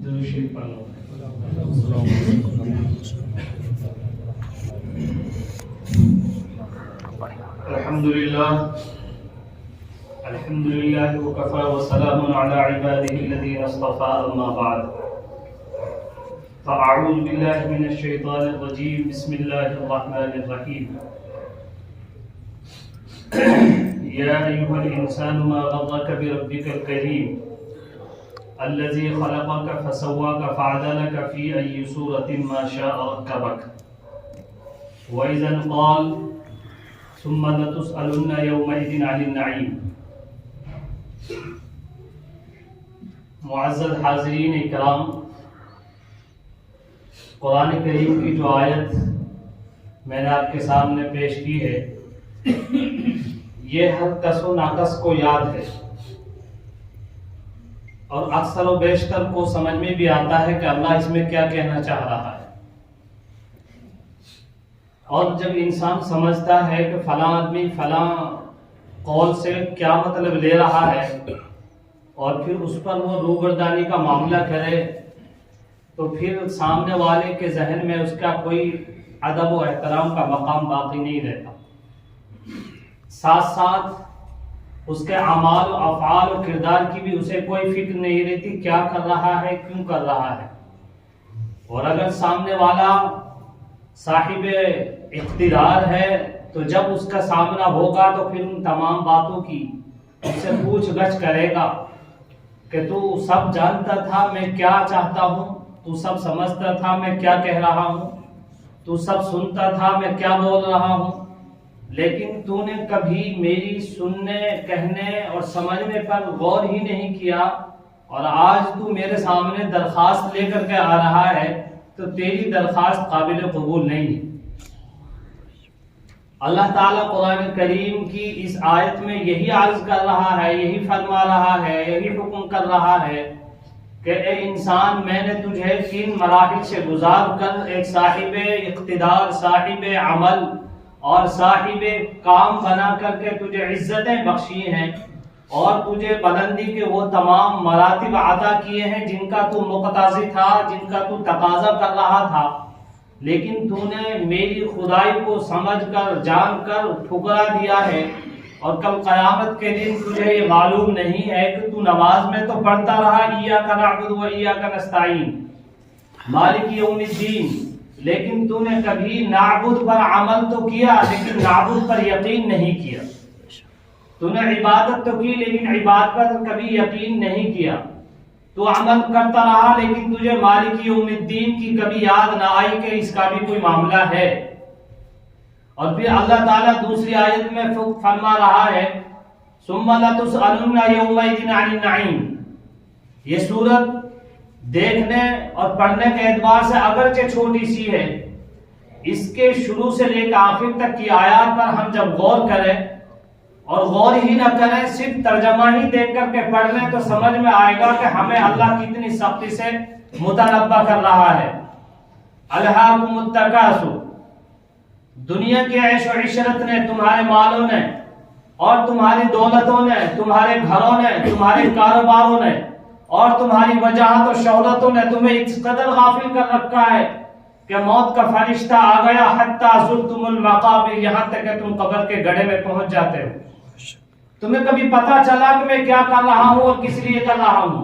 درود شریف پڑھ لو. الحمدللہ وکفى وسلام علی عباده الذین اصطفى اما بعد فاعوذ باللہ من الشیطان الرجیم بسم اللہ الرحمن الرحیم یا ایھا الانسان ما غرک بربک الکریم الذي خلقك فسواك فعدلك في أي صورة ما شاء ركبك وإذا قال ثم لتسألن يومئذ عن النعيم. معزز حاضرین اکرام، قرآن کریم کی جو آیت میں نے آپ کے سامنے پیش کی ہے یہ ہر کس و ناقص کو یاد ہے اور اکثر و بیشتر کو سمجھ میں بھی آتا ہے کہ اللہ اس میں کیا کہنا چاہ رہا ہے. اور جب انسان سمجھتا ہے کہ فلاں آدمی فلاں قول سے کیا مطلب لے رہا ہے اور پھر اس پر وہ روگردانی کا معاملہ کرے تو پھر سامنے والے کے ذہن میں اس کا کوئی ادب و احترام کا مقام باقی نہیں رہتا. ساتھ ساتھ اس کے اعمال و افعال و کردار کی بھی اسے کوئی فکر نہیں رہتی، کیا کر رہا ہے، کیوں کر رہا ہے. اور اگر سامنے والا صاحب اقتدار ہے تو جب اس کا سامنا ہوگا تو پھر ان تمام باتوں کی اس سے پوچھ گچھ کرے گا کہ تو سب جانتا تھا میں کیا چاہتا ہوں، تو سب سمجھتا تھا میں کیا کہہ رہا ہوں، تو سب سنتا تھا میں کیا بول رہا ہوں، لیکن تو نے کبھی میری سننے، کہنے اور سمجھنے پر غور ہی نہیں کیا اور آج تو میرے سامنے درخواست لے کر کے آ رہا ہے تو تیری درخواست قابل قبول نہیں ہے. اللہ تعالیٰ قرآن کریم کی اس آیت میں یہی عرض کر رہا ہے، یہی فرما رہا ہے، یہی حکم کر رہا ہے کہ اے انسان میں نے تجھے 3 مراحل سے گزار کر ایک صاحب اقتدار، صاحب عمل اور صاحب کام بنا کر کے تجھے عزتیں بخشی ہیں اور تجھے بلندی کے وہ تمام مراتب عطا کیے ہیں جن کا تو مقتضی تھا، جن کا تو تقاضا کر رہا تھا، لیکن تو نے میری خدائی کو سمجھ کر جان کر ٹھکرا دیا ہے. اور کل قیامت کے دن تجھے یہ معلوم نہیں ہے کہ تو نماز میں تو پڑھتا رہا ایاک نعبد و ایاک نستعین مالک یوم الدین، لیکن تو نے کبھی نعبد پر عمل تو کیا لیکن نعبد پر یقین نہیں کیا. تو نے عبادت تو کی لیکن عبادت پر کبھی یقین نہیں کیا. تو عمل کرتا رہا لیکن تجھے مالک یوم الدین کی کبھی یاد نہ آئی کہ اس کا بھی کوئی معاملہ ہے. اور پھر اللہ تعالیٰ دوسری آیت میں فرما رہا ہے ثم لتسألن یومئذ عن النعیم. یہ سورت دیکھنے اور پڑھنے کے اعتبار سے اگرچہ چھوٹی سی ہے، اس کے شروع سے لے کر آخر تک کی آیات پر ہم جب غور کریں اور غور ہی نہ کریں، صرف ترجمہ ہی دیکھ کر کے پڑھ لیں تو سمجھ میں آئے گا کہ ہمیں اللہ کتنی سختی سے متنبہ کر رہا ہے. الہاکم التکاثر، دنیا کی عیش و عشرت نے، تمہارے مالوں نے اور تمہاری دولتوں نے، تمہارے گھروں نے، تمہارے کاروباروں نے اور تمہاری وجاہت و شہرتوں نے تمہیں اس قدر غافل کر رکھا ہے کہ موت کا فرشتہ آ گیا حتی زرتم المقابر، یہاں تک کہ تم قبر کے گڑھے میں پہنچ جاتے ہو. تمہیں کبھی پتا چلا کہ میں کیا کر رہا ہوں اور کس لیے کر رہا ہوں؟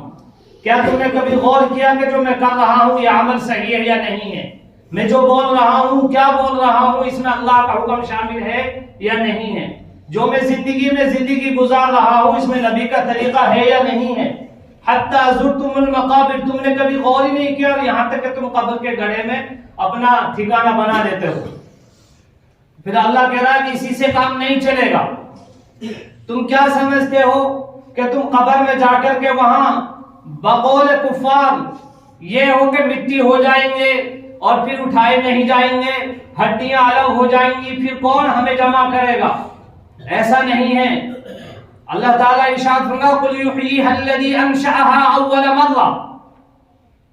کیا تم نے کبھی غور کیا کہ جو میں کر رہا ہوں یہ عمل صحیح ہے یا نہیں ہے؟ میں جو بول رہا ہوں، کیا بول رہا ہوں، اس میں اللہ کا حکم شامل ہے یا نہیں ہے؟ جو میں زندگی گزار رہا ہوں اس میں نبی کا طریقہ ہے یا نہیں ہے؟ حتی زرتم المقابر، تم نے کبھی غور ہی نہیں کیا اور یہاں تک کہ تم قبر کے گڑھے میں اپنا ٹھکانہ بنا لیتے ہو. پھر اللہ کہہ رہا ہے کہ اسی سے کام نہیں چلے گا. تم کیا سمجھتے ہو کہ تم قبر میں جا کر کے وہاں بقول کفار یہ ہو کہ مٹی ہو جائیں گے اور پھر اٹھائے نہیں جائیں گے، ہڈیاں الگ ہو جائیں گی، پھر کون ہمیں جمع کرے گا؟ ایسا نہیں ہے. اللہ تعالیٰ ارشاد فرمایا قل یحییھا الذی انشأھا اول مرہ،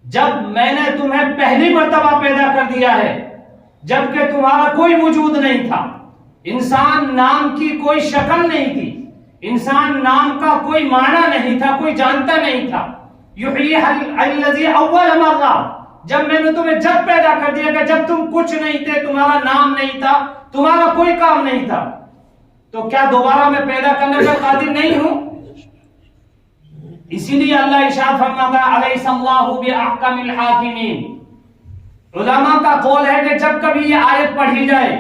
جب میں نے تمہیں پہلی مرتبہ پیدا کر دیا ہے جبکہ تمہارا کوئی وجود نہیں تھا، انسان نام کی کوئی شکل نہیں تھی، انسان نام کا کوئی معنی نہیں تھا، کوئی جانتا نہیں تھا. युहयीहा अल्लज़ी अव्वल मर्रा, जब मैंने तुम्हें जब पैदा कर दिया कि जब तुम कुछ नहीं थे, तुम्हारा नाम नहीं था, तुम्हारा कोई काम नहीं था, तो क्या दोबारा मैं पैदा करने पर कादिर नहीं हूं? इसीलिए अल्लाह इरशाद फरमाता है अलैहिस्सलाहु बिअहकमिल हाकिमीन। उलमा का कौल है कि जब कभी ये आयत पढ़ी जाए,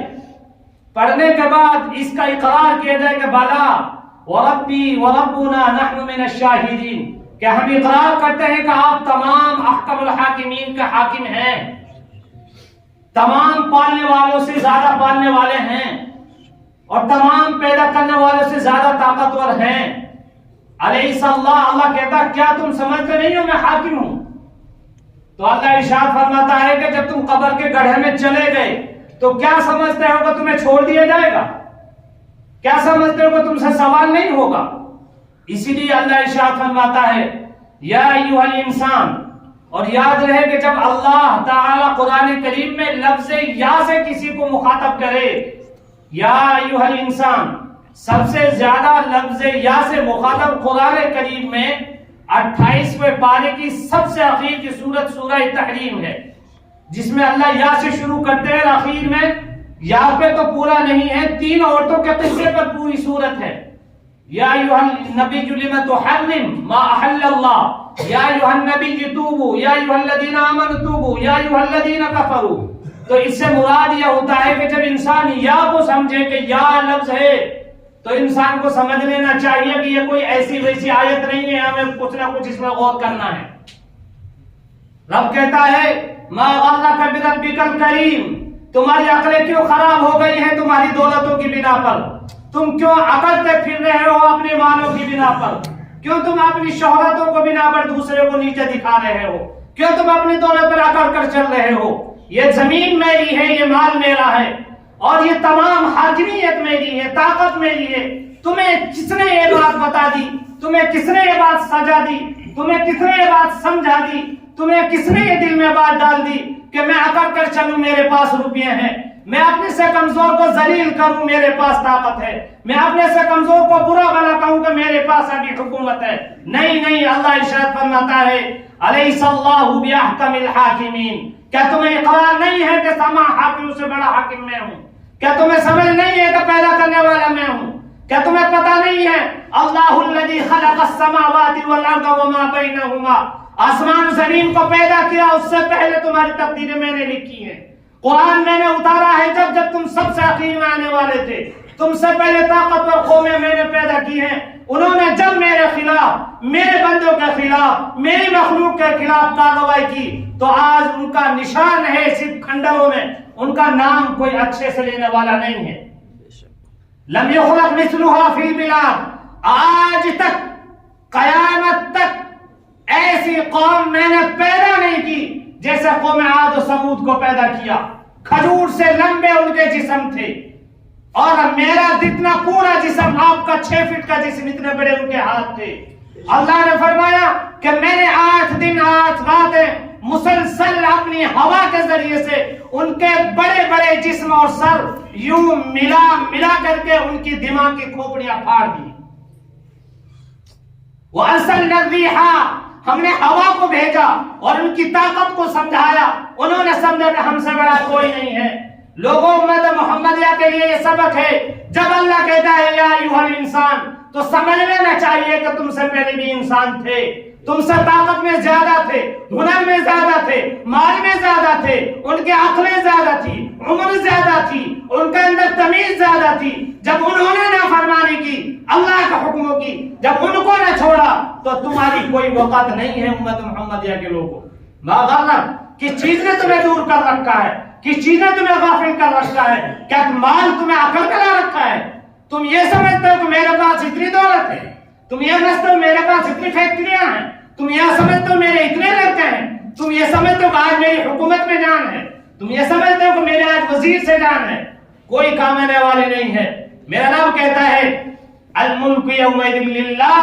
पढ़ने के बाद इसका इकरार किया जाए कि बला व रब्बी व रब्बुना नहनु मिनश शाहिदीन, कि हम इकरार करते हैं कि आप तमाम अहकमुल हाकिमीन के हाकिम हैं, तमाम पालने वालों से ज्यादा पालने वाले हैं और तमाम पैदा करने वालों से ज्यादा ताकतवर हैं। अलैहिस्सलाह, अल्लाह कहता क्या तुम समझते नहीं हो मैं हाकिम हूं? तो अल्लाह इरशाद फरमाता है कि जब तुम कब्र के गड्ढे में चले गए तो क्या समझते हो कि तुम्हें छोड़ दिया जाएगा? क्या समझते हो कि तुमसे सवाल नहीं होगा? इसीलिए अल्लाह इरशाद फरमाता है या अय्युहल इंसान, और याद रहे कि जब अल्लाह ताला कुरान करीम में लफ्ज़ या से किसी को मुखातब करे, या अय्युहल इंसान, सबसे ज्यादा लफ्ज़ या से मुखातब कुरान करीम में 28वें पारे की सबसे आखिर की सूरत सूरह तहरीम है, जिसमें अल्लाह या से शुरू करते हैं, आखिर में या पे तो पूरा नहीं है, 3 औरतों के किस्से पर पूरी सूरत है। या अय्युहन नबिय्यु लिमा तुहर्रिम मा अहल्लल्लाह, या अय्युहन नबिय्यु तूबू, या अय्युहल्लज़ीना आमनु तूबू, या अय्युहल्लज़ीना कफरू। तो इससे मुराद यह होता है कि जब इंसान या को समझे कि या लफ्ज है, तो इंसान को समझ लेना चाहिए कि ये कोई ऐसी वैसी आयत नहीं है, हमें कुछ ना कुछ इसमें गौर करना है। रब कहता है मा गर्रका बिरब्बिकल करीम, तुम्हारी अकलें क्यों खराब हो गई हैं तुम्हारी दौलतों की बिना पर? तुम क्यों अकड़ते फिर रहे हो अपने मालों की बिना पर? क्यों तुम अपनी शोहरतों को बिना पर दूसरे को नीचे दिखा रहे हो? क्यों तुम अपनी दौलत पर अकड़ कर चल रहे हो? ये जमीन मेरी है, ये माल मेरा है, और ये तमाम हाकिमियत मेरी है, ताकत मेरी है। तुम्हें किसने ये बात बता दी? तुम्हें किसने ये बात सजा दी? तुम्हें किसने ये बात समझा दी? तुम्हें किसने ये दिल में बात डाल दी कि मैं अकड़ कर चलूं, मेरे पास रुपये हैं, मैं अपने से कमजोर को जलील करूं, मेरे पास ताकत है, मैं अपने से कमजोर को बुरा भला कहूं कि मेरे पास अभी हुकूमत है? नहीं नहीं, अल्लाह इरशाद फरमाता है अलैहिस्सलाहु बिअहकमिल हाकिमीन, क्या तुम्हें इकरार नहीं है कि तमाम हाकिमों से बड़ा हाकिम मैं हूं? क्या तुम्हें समझ नहीं है कि पैदा करने वाला मैं हूं? क्या तुम्हें पता नहीं है अल्लाहुल्लज़ी खलक़स समावाति वल अर्द वमा बैनहुमा, आसमान जमीन को पैदा किया, उससे पहले तुम्हारी तकदीरें मैंने लिखी है। कुरान मैंने उतारा है जब जब तुम सबसे आखिर में आने वाले थे, तुमसे पहले ताकतवर कौमें मैंने पैदा की हैं। उन्होंने जब मेरे खिलाफ, मेरे बंदों के खिलाफ, मेरी मखलूक के खिलाफ कार्रवाई की, तो आज उनका निशान है सिर्फ खंडरों में, उनका नाम कोई अच्छे से लेने वाला नहीं है। लम युखलक़ मिस्लुहा फिल बिलाद, आज तक कयामत तक ऐसी कौम मैंने पैदा नहीं की जैसे कौम आद और समूद को पैदा किया। खजूर से लंबे उनके जिस्म थे, और मेरा जितना पूरा जिस्म, आपका 6 फीट का जिस्म, इतने बड़े उनके हाथ थे। अल्लाह ने फरमाया कि मैंने 8 दिन 8 रातें मुसलसल अपनी हवा के जरिए से उनके बड़े बड़े जिस्म और सर यूं मिला मिला करके उनकी दिमाग की खोपड़ियां फाड़ दी। वो असल नज़ीहा, हमने हवा को भेजा और उनकी ताकत को समझाया, उन्होंने समझा कि हमसे बड़ा कोई नहीं है। लोगों उम्मत मोहम्मदिया के लिए ये सबक है, जब अल्लाह कहता है या अय्युहल इंसान, तो समझ लेना चाहिए कि तुमसे पहले भी इंसान थे, तुमसे ताकत में ज्यादा थे, हुनर में ज्यादा थे, माल में ज्यादा थे, उनके अक्लें ज्यादा थी, उम्र ज्यादा थी, उनके अंदर तमीज ज्यादा थी। जब उन्होंने नाफरमानी की अल्लाह के हुक्मों की, जब उनको न छोड़ा, तो तुम्हारी कोई वक़्त नहीं है उम्मत मोहम्मदिया के लोगों। मागल्लत किस चीज ने तुम्हें दूर कर रखा है? किस चीज ने तुम्हें गाफिल कर रखा है? क्या माल तुम्हें अकल में ला रखा है? तुम ये समझते हो कि मेरे पास इतनी दौलत है, तुम ये समझते हो मेरे पास इतनी फैक्ट्रियां हैं, तुम ये समझते हो मेरे इतने लड़के हैं, तुम ये समझते हो कि आज मेरी हुकूमत में जान है, तुम ये समझते हो कि मेरे आज वजीर से जान है। कोई काम आने वाले नहीं है। मेरा नाम कहता है अल मुल्क यौमइज़िन लिल्लाह,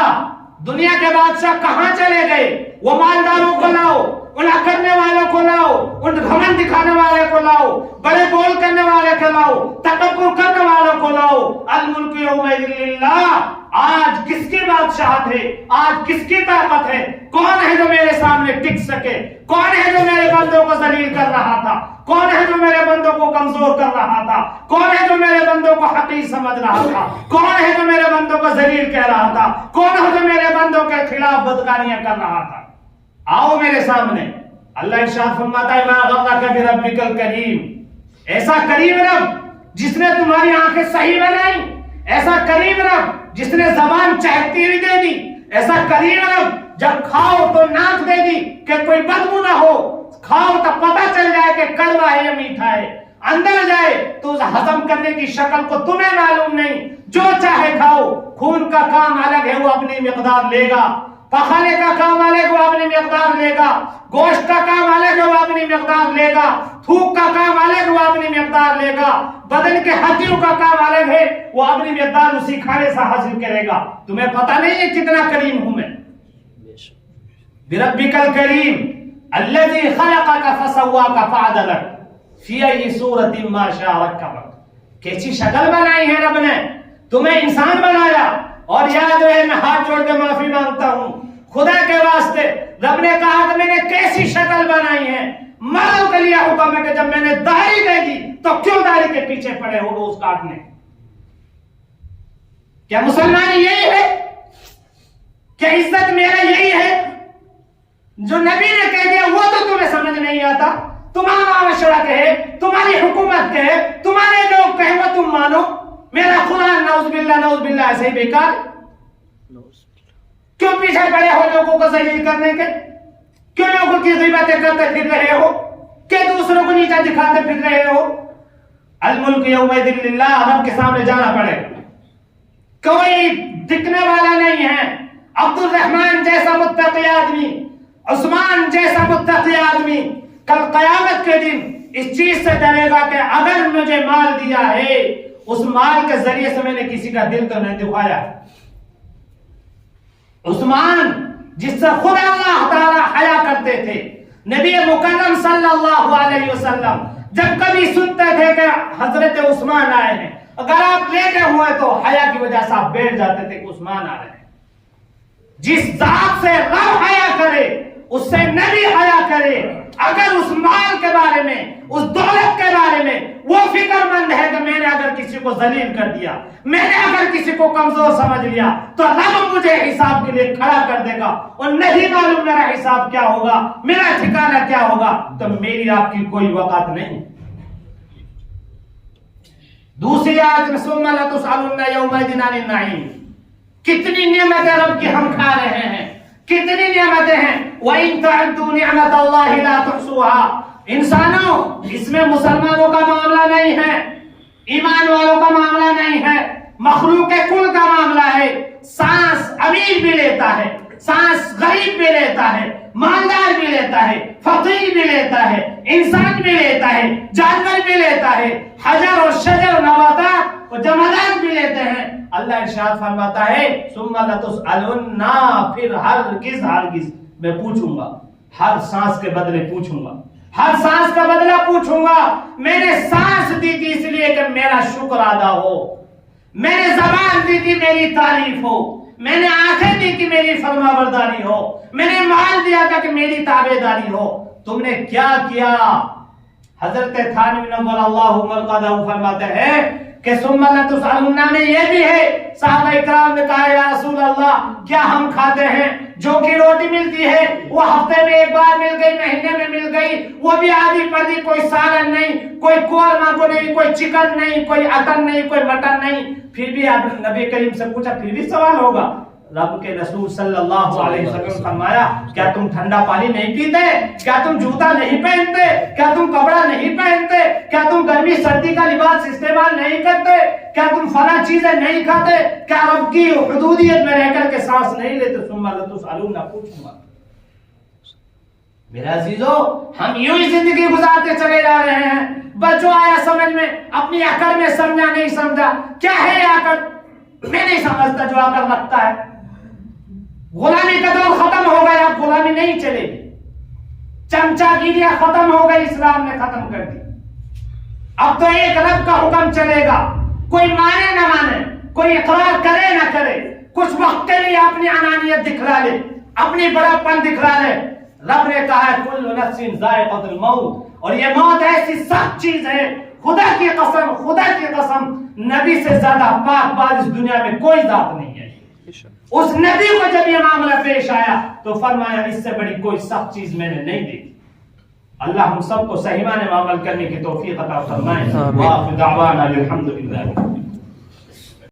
दुनिया के बादशाह कहां चले गए? वो मालदारों को लाओ, उन अकड़ने वालों को लाओ, उन घमंड दिखाने वाले को लाओ, बड़े बोल करने वाले को लाओ, तकब्बुर करने वालों को लाओ। अल मुल्क यौमइज़िन लिल्लाह। आज किसकी बादशाहत है, आज किसकी ताकत है? कौन है जो मेरे सामने टिक सके? कौन है जो मेरे बंदों को जलील कर रहा था? कौन है जो मेरे बंदों को कमजोर कर रहा था? कौन है जो मेरे बंदों को हकीर समझ रहा था? कौन है जो मेरे बंदों को जलील कह रहा था? कौन है जो मेरे बंदों के खिलाफ बदकारियां कर रहा था? आओ मेरे सामने। अल्लाह इरशाद फरमाता है, मा गर्रका बिरब्बिकल करीम। ऐसा करीम रब जिसने तुम्हारी आंखें सही बनाई, ऐसा करीम रब जिसने जबान चहकती हुई दे दी, ऐसा करीम रब जब खाओ तो नाक दे दी कि कोई बदबू ना हो, खाओ तो पता चल जाए कि कड़वा है या मीठा है, अंदर जाए तो उस हजम करने की शक्ल को तुम्हें मालूम नहीं, जो चाहे खाओ। खून का काम अलग है, वो अपनी मिकदार लेगा, पखाने का काम अलग है, वो अपनी मिकदार लेगा, गोश्त का काम अलग है, वो अपनी मिकदार लेगा, थूक का काम अलग है, वो अपनी मिकदार लेगा, बदन के हड्डियों का काम अलग है, वो अपनी मिकदार उसी खाने से हासिल करेगा। तुम्हें पता नहीं है कितना करीम हूं मैं। बिरब्बिकल करीम अल्लज़ी खलक़का फसव्वाका फअदलक फी अय्यि सूरतिन मा शाअ रक्कबक। कैसी शक्ल बनाई है रब ने, तुम्हें इंसान बनाया। और याद है, मैं हाथ जोड़ के माफी मांगता हूं खुदा के वास्ते, रब ने कहा कि मैंने कैसी शक्ल बनाई है। मर्दों के लिए हुक्म है कि जब मैंने दाढ़ी दे दी तो क्यों दाढ़ी के पीछे पड़े हो रोज काटने? क्या मुसलमान यही है? क्या इज्जत मेरा यही है? जो नबी ने कह दिया वो तो तुम्हें समझ नहीं आता, तुम्हारा मशवरा कहे, तुम्हारी हुकूमत कहे, तुम्हारे लोग कहे, वो तुम मानो। मेरा कुरान नौज़ ऐसे ही बेकार। क्यों पीछे पड़े हो लोगों को जलील करने के? क्यों लोगों की ग़ीबतें करते फिर रहे हो? क्या दूसरों को नीचा दिखाते फिर रहे हो? अल मुल्क यौमइज़िन लिल्लाह। रब के सामने जाना पड़ेगा, कोई दिखने वाला नहीं है। अब्दुल रहमान जैसा मुत्तकी आदमी, उस्मान जैसा मुत्तकी आदमी कल क़यामत के दिन इस चीज से डरेगा कि अगर मुझे माल दिया है, उस माल के जरिए से मैंने किसी का दिल तो नहीं दुखाया। उस्मान जिससे खुद अल्लाह ताला हया करते थे, नबी मुकर्रम सल्लल्लाहु अलैहि वसल्लम जब कभी सुनते थे कि हजरत उस्मान आए हैं, अगर आप लेटे हुए तो हया की वजह से आप बैठ जाते थे कि उस्मान आ रहे हैं। जिस जात से रब हया करे उससे नबी हया करे। अगर उस माल के बारे में, उस दौलत के बारे में वो फिक्रमंद है कि मैंने अगर किसी को जलील कर दिया, मैंने अगर किसी को कमजोर समझ लिया, तो रब मुझे हिसाब के लिए खड़ा कर देगा और नहीं मालूम मेरा हिसाब क्या होगा, मेरा ठिकाना क्या होगा, तो मेरी आपकी कोई वक़्त नहीं। दूसरी आयत में सुम्मा लतुसअलुन्ना यौमइज़िन अनिन नईम। कितनी नेमतें रब की हम खा रहे हैं, कितनी नेमतें हैं। व इन तअद्दू निअमतल्लाहि ला तुहसूहा। इंसानों, इसमें मुसलमानों का मामला नहीं है, ईमान वालों का मामला नहीं है, मखलूक के कुल का मामला है। सांस अमीर भी लेता है, सांस गरीब भी लेता है, मालदार भी लेता है, फकीर भी लेता है, इंसान भी लेता है, जानवर भी लेता है, हजर और शजर नबातात और जमादात भी लेते हैं। अल्लाह इरशाद फरमाता है, सुम्मा लतुसअलुन्ना, फिर हरगिज़ मैं पूछूंगा, हर सांस के बदले पूछूंगा, हर सांस का बदला पूछूंगा। मैंने सांस दी थी इसलिए कि मेरा शुक्र अदा हो, मैंने ज़बान दी थी मेरी तारीफ हो, मैंने आंखें दी कि मेरी फरमाबरदारी हो, मैंने माल दिया था कि मेरी ताबेदारी हो। तुमने क्या किया? हजरत थानवी नव्वरल्लाहु मरक़दहु फरमाते हैं कि सुम्मा लतुसअलुन्ना में यह भी है, सहाबा इकराम ने कहा, या रसूल अल्लाह, क्या हम खाते हैं? जो की रोटी मिलती है वो हफ्ते में एक बार मिल गई, महीने में मिल गई, वो भी आधी पड़ी, कोई सालन नहीं, कोई कोरमा को नहीं, कोई चिकन नहीं, कोई अटन नहीं, कोई मटन नहीं। फिर भी आप नबी करीम से पूछा, फिर भी सवाल होगा। रब के रसूल सल्लल्लाहु अलैहि वसल्लम फरमाया, क्या तुम ठंडा पानी नहीं पीते? क्या तुम जूता नहीं पहनते? क्या तुम कपड़ा नहीं पहनते? क्या तुम गर्मी सर्दी का लिबास इस्तेमाल नहीं करते? क्या तुम फला चीजें नहीं खाते? क्या रब की हुदूदियत में रहकर के सांस नहीं लेते? सुम्मा लतुसअलुन्ना, पूछूंगा। मेरे अजीजों, हम यूं ही जिंदगी गुजारते चले जा रहे हैं। बच्चों आया समझ में, अपनी अकड़ में समझा नहीं समझा। क्या है अकड़? मैं नहीं समझता जो अकड़ रखता है। गुलामी का दौर खत्म हो गया, अब गुलामी नहीं चलेगी। چمچا گیریاں ختم ہو گئی، اسلام نے ختم کر دی. اب تو ایک رب کا حکم چلے گا، کوئی مانے نہ مانے، کوئی اقرار کرے نہ کرے، کچھ وقت کے لیے اپنی انانیت دکھلا لے، اپنی بڑاپن دکھلا لے. رب نے کہا ہے کل نفس ذائقۃ الموت، اور یہ موت ایسی سخت چیز ہے، خدا کی قسم، خدا کی قسم، نبی سے زیادہ پاک باز اس دنیا میں کوئی ذات نہیں ہے. اس نبی کو جب یہ معاملہ پیش آیا تو فرمایا اس سے بڑی کوئی سخت چیز میں نے نہیں دیکھی. اللہ ہم سب کو صحیح معنی میں عمل کرنے کی توفیق عطا فرمائے. وآخر دعوانا الحمدللہ.